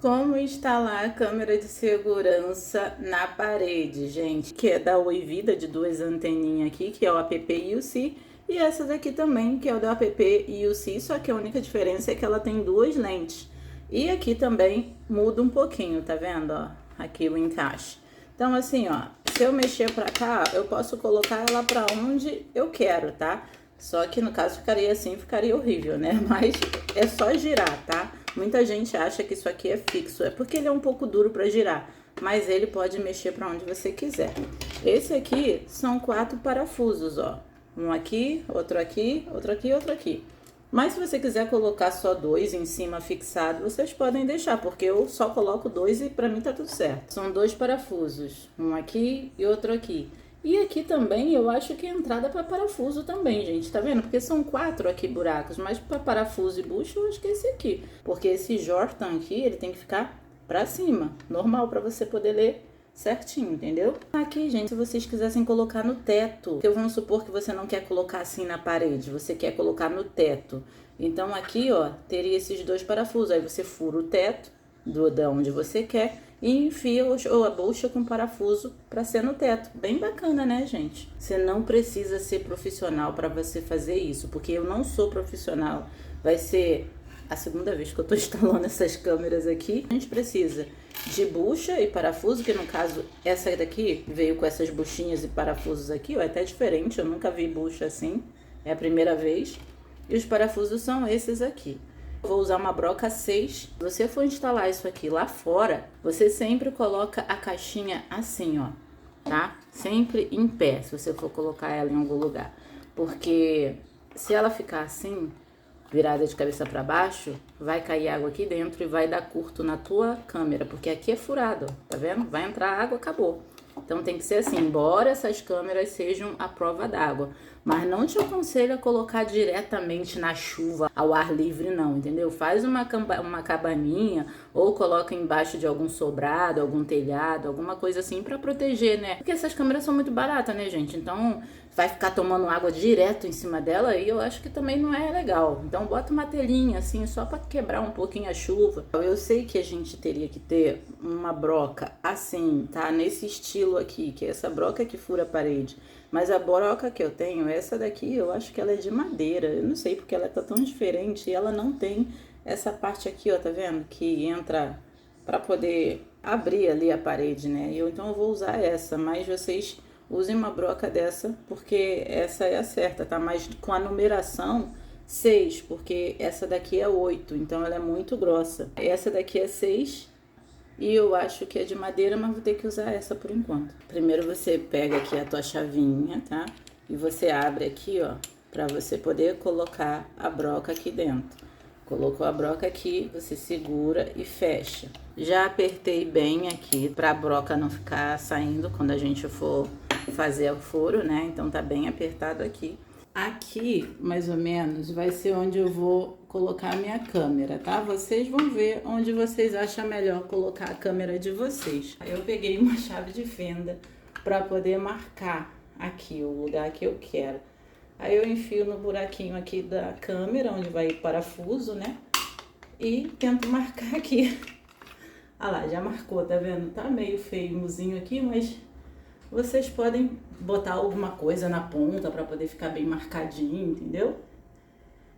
Como instalar a câmera de segurança na parede, gente, que é da Oi Vida, de duas anteninhas aqui, que é o app UC, e essa daqui também, que é o do app UC, só que a única diferença é que ela tem duas lentes. E aqui também muda um pouquinho, tá vendo, ó, aqui o encaixe. Então assim, ó, se eu mexer pra cá, eu posso colocar ela pra onde eu quero, tá? Só que no caso ficaria assim, ficaria horrível, né? Mas é só girar, tá? Muita gente acha que isso aqui é fixo, é porque ele é um pouco duro para girar, mas ele pode mexer para onde você quiser. Esse aqui são 4 parafusos, ó. Um aqui, outro aqui, outro aqui, outro aqui. Mas se você quiser colocar só 2 em cima fixado, vocês podem deixar, porque eu só coloco 2 e para mim tá tudo certo. São 2 parafusos, um aqui e outro aqui. E aqui também eu acho que é entrada para parafuso também, gente, tá vendo? Porque são 4 aqui buracos, mas para parafuso e bucho eu acho que é esse aqui. Porque esse Jordan aqui, ele tem que ficar para cima, normal, para você poder ler certinho, entendeu? Aqui, gente, se vocês quisessem colocar no teto, que vamos supor que você não quer colocar assim na parede, você quer colocar no teto. Então aqui, ó, teria esses 2 parafusos, aí você fura o teto da onde você quer e enfia a bucha com parafuso para ser no teto. Bem bacana, né, gente? Você não precisa ser profissional para você fazer isso, porque eu não sou profissional. Vai ser a segunda vez que eu tô instalando essas câmeras aqui. A gente precisa de bucha e parafuso, que no caso essa daqui veio com essas buchinhas e parafusos aqui, ó, é até diferente, eu nunca vi bucha assim, é a primeira vez. E os parafusos são esses aqui. Vou usar uma broca 6. Se você for instalar isso aqui lá fora, você sempre coloca a caixinha assim, ó, tá? Sempre em pé, se você for colocar ela em algum lugar. Porque se ela ficar assim, virada de cabeça para baixo, vai cair água aqui dentro e vai dar curto na tua câmera, porque aqui é furado, ó, tá vendo? Vai entrar água, acabou. Então tem que ser assim, embora essas câmeras sejam à prova d'água, mas não te aconselho a colocar diretamente na chuva, ao ar livre não, entendeu? Faz uma cabaninha ou coloca embaixo de algum sobrado, algum telhado, alguma coisa assim pra proteger, né? Porque essas câmeras são muito baratas, né, gente? Então vai ficar tomando água direto em cima dela e eu acho que também não é legal. Então bota uma telinha assim, só pra quebrar um pouquinho a chuva. Eu sei que a gente teria que ter uma broca assim, tá? Nesse estilo aqui, que é essa broca que fura a parede. Mas a broca que eu tenho, essa daqui, eu acho que ela é de madeira. Eu não sei porque ela tá tão diferente e ela não tem essa parte aqui, ó, tá vendo? Que entra pra poder abrir ali a parede, né? Então eu vou usar essa, mas vocês usem uma broca dessa, porque essa é a certa, tá? Mas com a numeração 6, porque essa daqui é 8, então ela é muito grossa. Essa daqui é 6 e eu acho que é de madeira, mas vou ter que usar essa por enquanto. Primeiro você pega aqui a tua chavinha, tá? E você abre aqui, ó, pra você poder colocar a broca aqui dentro. Colocou a broca aqui, você segura e fecha. Já apertei bem aqui pra broca não ficar saindo quando a gente for fazer o furo, né? Então tá bem apertado aqui. Aqui, mais ou menos, vai ser onde eu vou colocar a minha câmera, tá? Vocês vão ver onde vocês acham melhor colocar a câmera de vocês. Eu peguei uma chave de fenda pra poder marcar aqui o lugar que eu quero. Aí eu enfio no buraquinho aqui da câmera, onde vai o parafuso, né? E tento marcar aqui. Ah lá, já marcou, tá vendo? Tá meio feiozinho aqui, mas vocês podem botar alguma coisa na ponta pra poder ficar bem marcadinho, entendeu?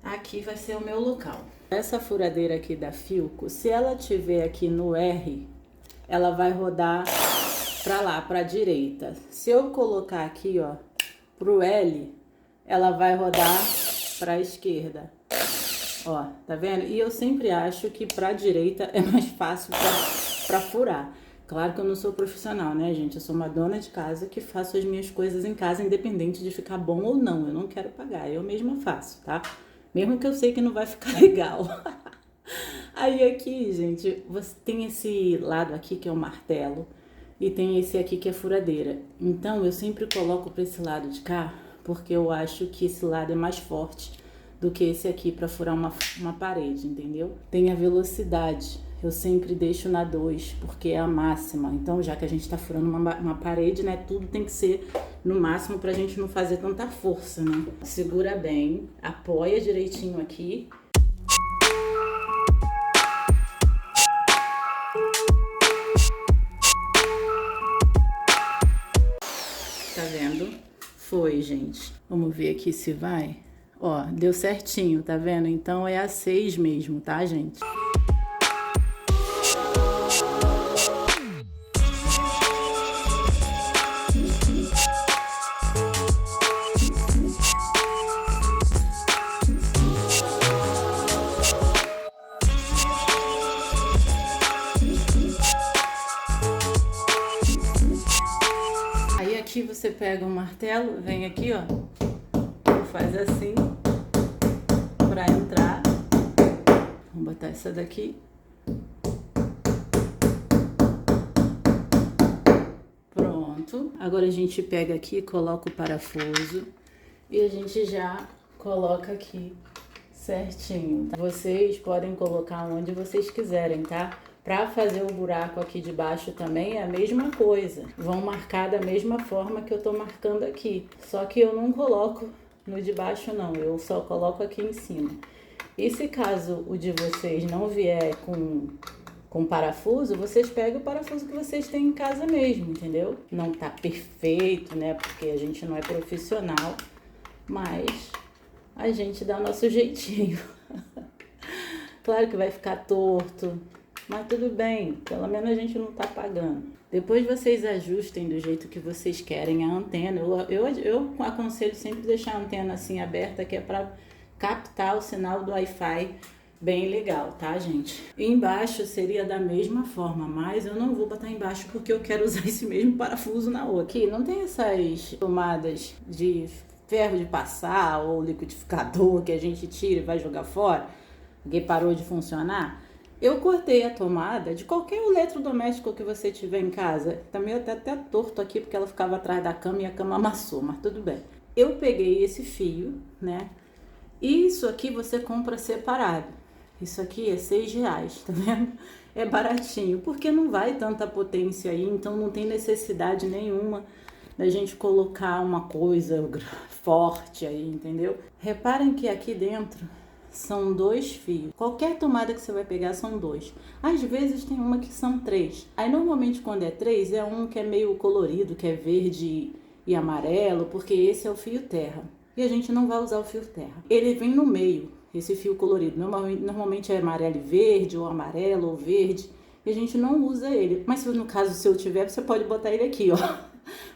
Aqui vai ser o meu local. Essa furadeira aqui da Philco, se ela tiver aqui no R, ela vai rodar pra lá, pra direita. Se eu colocar aqui, ó, pro L, ela vai rodar pra esquerda. Ó, tá vendo? E eu sempre acho que pra direita é mais fácil pra furar. Claro que eu não sou profissional, né, gente? Eu sou uma dona de casa que faço as minhas coisas em casa, independente de ficar bom ou não. Eu não quero pagar, eu mesma faço, tá? Mesmo que eu sei que não vai ficar legal. Aí aqui, gente, você tem esse lado aqui que é o martelo e tem esse aqui que é furadeira. Então eu sempre coloco pra esse lado de cá, porque eu acho que esse lado é mais forte do que esse aqui para furar uma parede, entendeu? Tem a velocidade, eu sempre deixo na 2, porque é a máxima. Então, já que a gente tá furando uma parede, né, tudo tem que ser no máximo pra gente não fazer tanta força, né? Segura bem, apoia direitinho aqui. Tá vendo? Foi, gente. Vamos ver aqui se vai. Ó, deu certinho, tá vendo? Então é a 6 mesmo, tá, gente? Aí aqui você pega um martelo, vem aqui, ó, faz assim pra entrar. Vamos botar essa daqui. Pronto. Agora a gente pega aqui, coloca o parafuso e a gente já coloca aqui certinho, tá? Vocês podem colocar onde vocês quiserem, tá? Pra fazer o buraco aqui de baixo também é a mesma coisa. Vão marcar da mesma forma que eu tô marcando aqui. Só que eu não coloco no de baixo não, eu só coloco aqui em cima. E se caso o de vocês não vier com parafuso, vocês pegam o parafuso que vocês têm em casa mesmo, entendeu? Não tá perfeito, né? Porque a gente não é profissional, mas a gente dá o nosso jeitinho. Claro que vai ficar torto, mas tudo bem, pelo menos a gente não tá pagando. Depois vocês ajustem do jeito que vocês querem a antena. Eu aconselho sempre deixar a antena assim aberta, que é para captar o sinal do Wi-Fi bem legal, tá, gente? E embaixo seria da mesma forma, mas eu não vou botar embaixo porque eu quero usar esse mesmo parafuso na outra. Aqui não tem essas tomadas de ferro de passar ou liquidificador que a gente tira e vai jogar fora, porque parou de funcionar. Eu cortei a tomada de qualquer eletrodoméstico que você tiver em casa. Também até torto aqui porque ela ficava atrás da cama e a cama amassou, mas tudo bem. Eu peguei esse fio, né? E isso aqui você compra separado. Isso aqui é R$6, tá vendo? É baratinho, porque não vai tanta potência aí, então não tem necessidade nenhuma da gente colocar uma coisa forte aí, entendeu? Reparem que aqui dentro são 2 fios. Qualquer tomada que você vai pegar são 2. Às vezes tem uma que são 3. Aí normalmente quando é 3 é um que é meio colorido, que é verde e amarelo, porque esse é o fio terra. E a gente não vai usar o fio terra. Ele vem no meio, esse fio colorido. Normalmente é amarelo e verde, ou amarelo ou verde. E a gente não usa ele. Mas se no caso se eu tiver, você pode botar ele aqui, ó.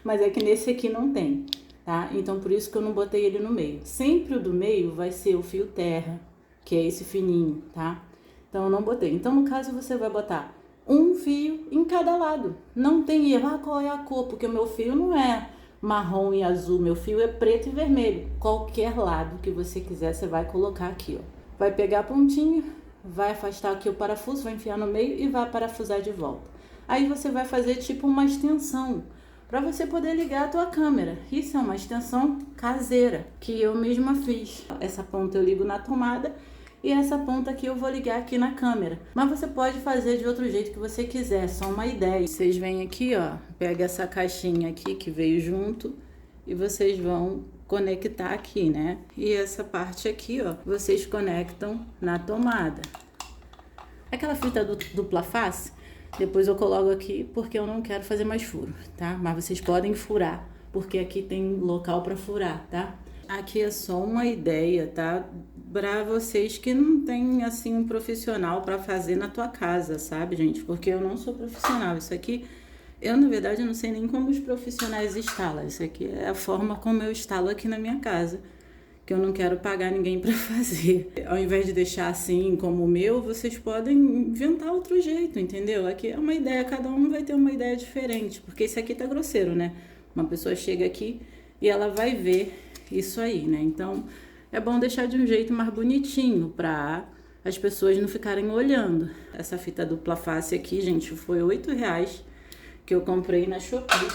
Mas é que nesse aqui não tem, tá? Então por isso que eu não botei ele no meio. Sempre o do meio vai ser o fio terra, que é esse fininho, tá? Então eu não botei. Então no caso você vai botar um fio em cada lado. Não tem erro, qual é a cor? Porque o meu fio não é marrom e azul, meu fio é preto e vermelho. Qualquer lado que você quiser, você vai colocar aqui, ó. Vai pegar a pontinha, vai afastar aqui o parafuso, vai enfiar no meio e vai parafusar de volta. Aí você vai fazer tipo uma extensão para você poder ligar a tua câmera. Isso é uma extensão caseira que eu mesma fiz. Essa ponta eu ligo na tomada e essa ponta aqui eu vou ligar aqui na câmera. Mas você pode fazer de outro jeito que você quiser, só uma ideia. Vocês vêm aqui, ó, pega essa caixinha aqui que veio junto e vocês vão conectar aqui, né? E essa parte aqui, ó, vocês conectam na tomada. Aquela fita dupla face, depois eu coloco aqui porque eu não quero fazer mais furo, tá? Mas vocês podem furar, porque aqui tem local para furar, tá? Aqui é só uma ideia, tá? Para vocês que não tem assim um profissional para fazer na tua casa, sabe, gente? Porque eu não sou profissional. Isso aqui, eu na verdade não sei nem como os profissionais instalam. Isso aqui é a forma como eu instalo aqui na minha casa, que eu não quero pagar ninguém para fazer. Ao invés de deixar assim como o meu, vocês podem inventar outro jeito, entendeu? Aqui é uma ideia, cada um vai ter uma ideia diferente, porque esse aqui tá grosseiro, né? Uma pessoa chega aqui e ela vai ver isso aí, né? Então é bom deixar de um jeito mais bonitinho para as pessoas não ficarem olhando. Essa fita dupla face aqui, gente, foi R$8 que eu comprei na Shopee.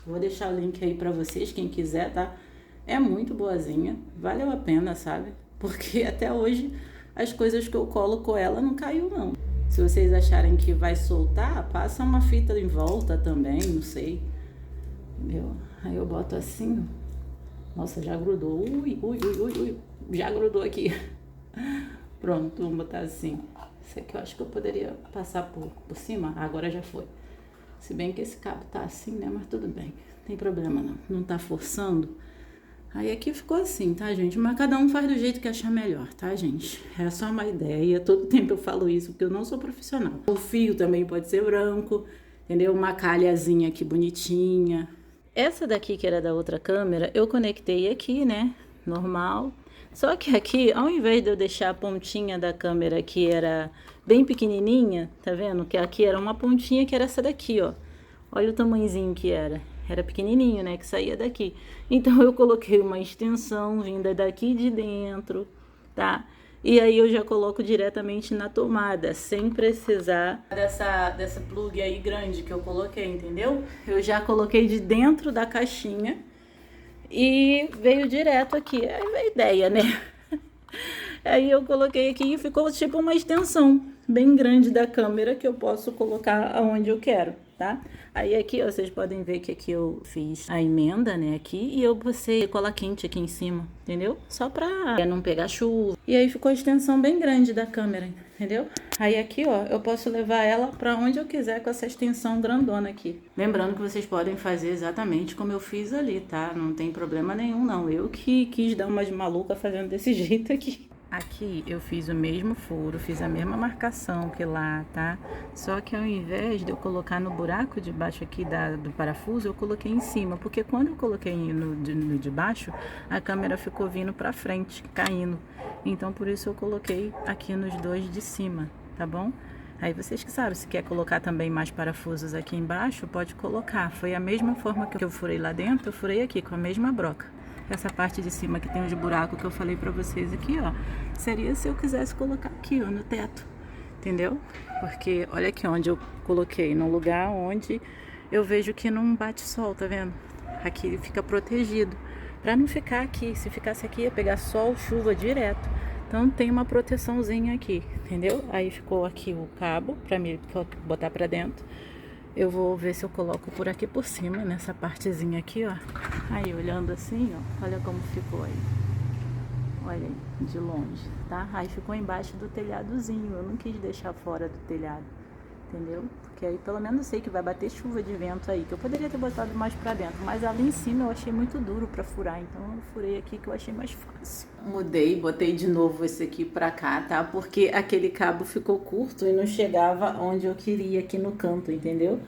Vou deixar o link aí para vocês, quem quiser, tá? É muito boazinha, valeu a pena, sabe? Porque até hoje as coisas que eu coloco ela não caiu, não. Se vocês acharem que vai soltar, passa uma fita em volta também, não sei. Entendeu? Aí eu boto assim, ó. Nossa, já grudou. Ui, já grudou aqui. Pronto, vamos botar assim, Esse aqui eu acho que eu poderia passar por cima. Agora já foi. Se bem que esse cabo tá assim, né? Mas tudo bem. Não tem problema não. Não tá forçando. Aí aqui ficou assim, tá, gente? Mas cada um faz do jeito que achar melhor, tá, gente? É só uma ideia. Todo tempo eu falo isso, porque eu não sou profissional. O fio também pode ser branco, entendeu? Uma calhazinha aqui bonitinha. Essa daqui, que era da outra câmera, eu conectei aqui, né? Normal. Só que aqui, ao invés de eu deixar a pontinha da câmera que era bem pequenininha, tá vendo? Que aqui era uma pontinha que era essa daqui, ó. Olha o tamanhozinho que era. Era pequenininho, né? Que saía daqui. Então eu coloquei uma extensão vinda daqui de dentro, tá? E aí eu já coloco diretamente na tomada, sem precisar dessa plug aí grande que eu coloquei, entendeu? Eu já coloquei de dentro da caixinha e veio direto aqui. É a ideia, né? Aí eu coloquei aqui e ficou tipo uma extensão bem grande da câmera que eu posso colocar aonde eu quero, tá? Aí aqui, ó, vocês podem ver que aqui eu fiz a emenda, né, aqui, e eu passei cola quente aqui em cima, entendeu? Só pra não pegar chuva. E aí ficou a extensão bem grande da câmera, entendeu? Aí aqui, ó, eu posso levar ela pra onde eu quiser com essa extensão grandona aqui. Lembrando que vocês podem fazer exatamente como eu fiz ali, tá? Não tem problema nenhum, não. Eu que quis dar uma de maluca fazendo desse jeito aqui. Aqui eu fiz o mesmo furo, fiz a mesma marcação que lá, tá? Só que ao invés de eu colocar no buraco de baixo aqui do parafuso, eu coloquei em cima. Porque quando eu coloquei no de baixo, a câmera ficou vindo pra frente, caindo. Então por isso eu coloquei aqui nos dois de cima, tá bom? Aí vocês que sabem, se quer colocar também mais parafusos aqui embaixo, pode colocar. Foi a mesma forma que eu furei lá dentro, eu furei aqui com a mesma broca. Essa parte de cima que tem os buracos que eu falei pra vocês aqui, ó, seria se eu quisesse colocar aqui, ó, no teto, entendeu? Porque olha aqui onde eu coloquei, num lugar onde eu vejo que não bate sol, tá vendo? Aqui fica protegido, pra não ficar aqui. Se ficasse aqui ia pegar sol, chuva direto. Então tem uma proteçãozinha aqui, entendeu? Aí ficou aqui o cabo pra me botar pra dentro. Eu vou ver se eu coloco por aqui por cima, nessa partezinha aqui, ó. Aí, olhando assim, ó, olha como ficou aí. Olha aí, de longe, tá? Aí ficou embaixo do telhadozinho, eu não quis deixar fora do telhado, entendeu? Porque aí pelo menos eu sei que vai bater chuva de vento aí, que eu poderia ter botado mais pra dentro, mas ali em cima eu achei muito duro pra furar, então eu furei aqui que eu achei mais fácil. Mudei, botei de novo esse aqui pra cá, tá? Porque aquele cabo ficou curto e não chegava onde eu queria, aqui no canto, entendeu?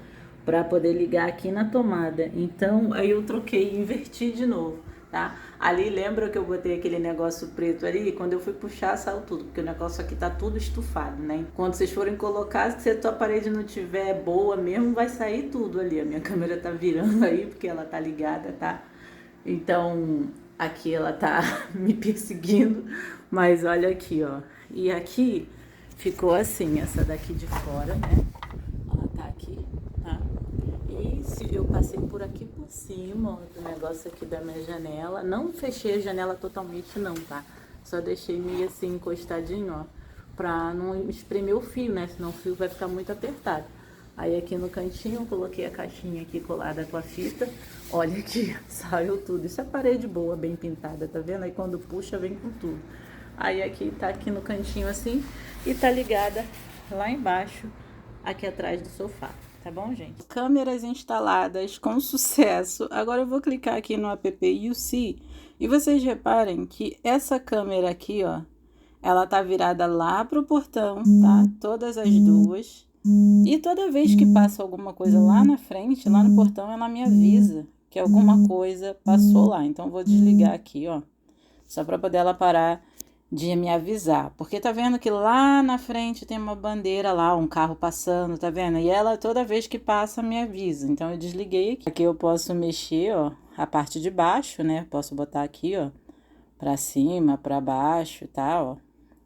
Pra poder ligar aqui na tomada. Então aí eu troquei e inverti de novo, tá? Ali lembra que eu botei aquele negócio preto ali e quando eu fui puxar saiu tudo, porque o negócio aqui tá tudo estufado, né? Quando vocês forem colocar, se a tua parede não tiver boa mesmo, vai sair tudo ali. A minha câmera tá virando aí porque ela tá ligada, tá? Então aqui ela tá me perseguindo, mas olha aqui, ó. E aqui ficou assim, essa daqui de fora, né? Ela tá aqui, tá? E se eu passei por aqui por cima, ó, do negócio aqui da minha janela. Não fechei a janela totalmente não, tá? Só deixei meio assim encostadinho, ó, pra não espremer o fio, né? Senão o fio vai ficar muito apertado. Aí aqui no cantinho eu coloquei a caixinha aqui colada com a fita. Olha aqui, saiu tudo. Isso é parede boa, bem pintada, tá vendo? Aí quando puxa vem com tudo. Aí aqui tá aqui no cantinho assim e tá ligada lá embaixo, aqui atrás do sofá. Tá bom, gente? Câmeras instaladas com sucesso. Agora eu vou clicar aqui no app YouSee e vocês reparem que essa câmera aqui, ó, ela tá virada lá pro portão, tá? Todas as duas. E toda vez que passa alguma coisa lá na frente, lá no portão, ela me avisa que alguma coisa passou lá. Então eu vou desligar aqui, ó, só para poder ela parar de me avisar. Porque tá vendo que lá na frente tem uma bandeira lá, um carro passando, tá vendo? E ela toda vez que passa me avisa. Então eu desliguei aqui. Aqui eu posso mexer, ó, a parte de baixo, né? Posso botar aqui, ó, pra cima, pra baixo, tá, ó.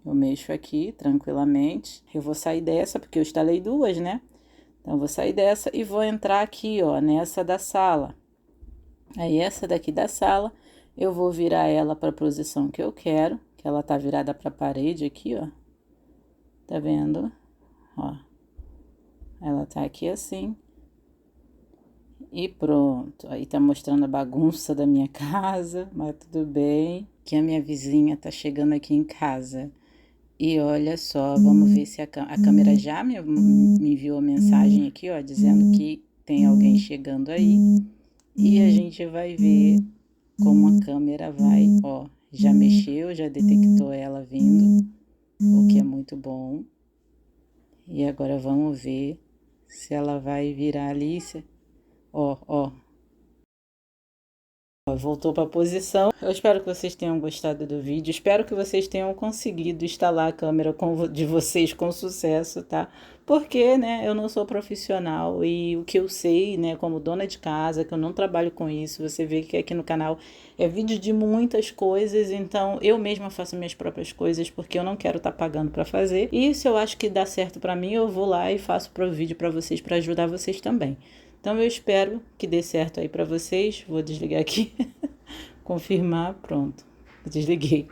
Eu mexo aqui tranquilamente. Eu vou sair dessa, porque eu instalei duas, né? Então, eu vou sair dessa e vou entrar aqui, ó, nessa da sala. Aí, essa daqui da sala, eu vou virar ela para a posição que eu quero, que ela tá virada para a parede aqui, ó. Tá vendo? Ó. Ela tá aqui assim. E pronto. Aí tá mostrando a bagunça da minha casa, mas tudo bem. Que a minha vizinha tá chegando aqui em casa. E olha só, vamos ver se a câmera já me enviou mensagem aqui, ó, dizendo que tem alguém chegando aí. E a gente vai ver como a câmera vai, ó, já mexeu, já detectou ela vindo, o que é muito bom. E agora vamos ver se ela vai virar ali. Ó, ó. Voltou para a posição. Eu espero que vocês tenham gostado do vídeo. Espero que vocês tenham conseguido instalar a câmera de vocês com sucesso, tá? Porque, né, eu não sou profissional e o que eu sei, né, como dona de casa, que eu não trabalho com isso, você vê que aqui no canal é vídeo de muitas coisas, então eu mesma faço minhas próprias coisas porque eu não quero estar pagando para fazer. E se eu acho que dá certo para mim, eu vou lá e faço pro vídeo para vocês, para ajudar vocês também. Então eu espero que dê certo aí para vocês. Vou desligar aqui, confirmar, pronto. Desliguei.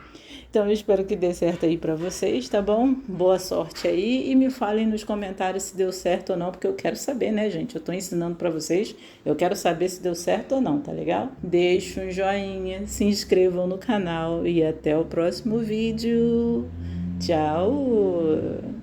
Então eu espero que dê certo aí para vocês, tá bom? Boa sorte aí e me falem nos comentários se deu certo ou não, porque eu quero saber, né, gente? Eu tô ensinando para vocês, eu quero saber se deu certo ou não, tá legal? Deixa um joinha, se inscrevam no canal e até o próximo vídeo. Tchau!